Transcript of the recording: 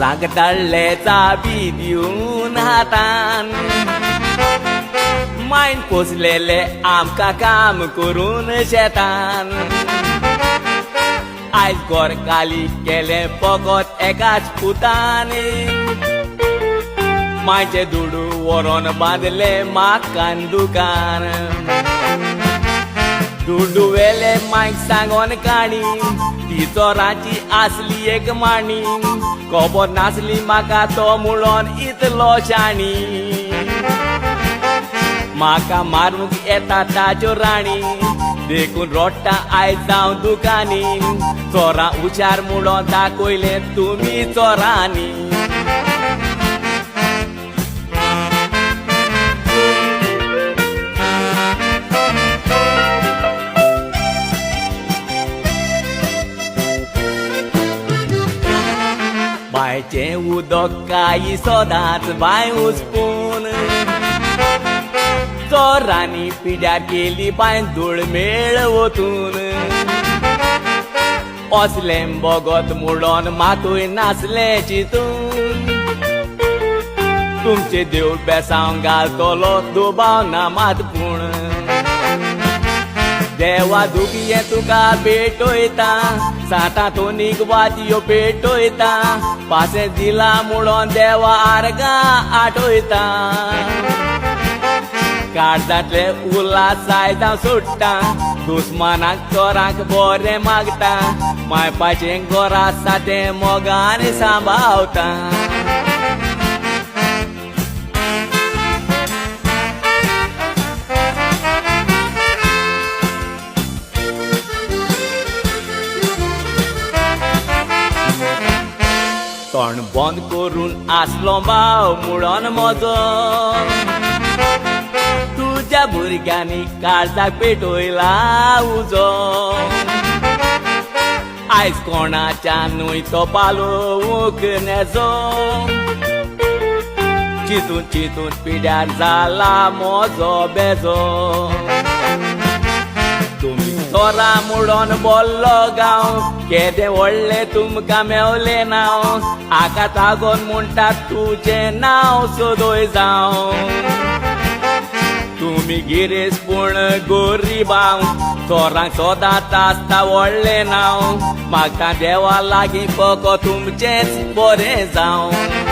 चोरांक धाडले चाबी दिवन हातान मायन पोसलेले आमकां काम करून शेतान आयज गोर काली केले फकत एकाच पुतानी मायचे दुडू व्हरोन बांदले माकान दुकान दुडू वेले मायक सांगोन काणी ती चोराची आसली एक माणी खबर नासली म्हाका तो मुळोन इतलो शाणी म्हाका मारूंक येता ताच्यो राणी देखून रोडटा आयज जावं दुकानी चोरां हुशार मुळोन दाखयले तुमी चोरांनी बांयचें उदक कांय सदांच बांय हुस्पून चोरांनी पिड्यार केली बांय धुळमेळ वतून असलें बगत मुडोन मातूय नासलें चिंतून तुमचे देव बेसांव घालतलो दुबाव ना मात पूण देवा दुखिये तुका भेटयता साता तोनीक वातयो पेटयता पासे दिला मुळोन देवा आर्गां आठयता काळजांतले उल्हासाय जावं सोडटा दुस्मानाक चोरांक बरें मागता मायपाचें घर आसा तें मोगान सांबाळटा तोंड बंद करून आसलो भाव मुळोन म्हजो तुज्या भुरग्यांनी काळजाक पेटयला उजो आयज कोणाच्या न्हय तो पालोवंक नेजो चिंतून चिंतून पिड्यार जाला म्हजो बेजो तुमी चोरां मुडोन बोल्लो गांव केदें व्हडलें तुमकां मेवलें नांव हाका लागोन म्हणटात तुजें नांव सोदोय जावं तुमी गिरेस पूण गोरिबांव चोरांक सोदांच आसता व्हडलें नांव म्हाका देवा लागीं फकत तुमचेंच बरें जावं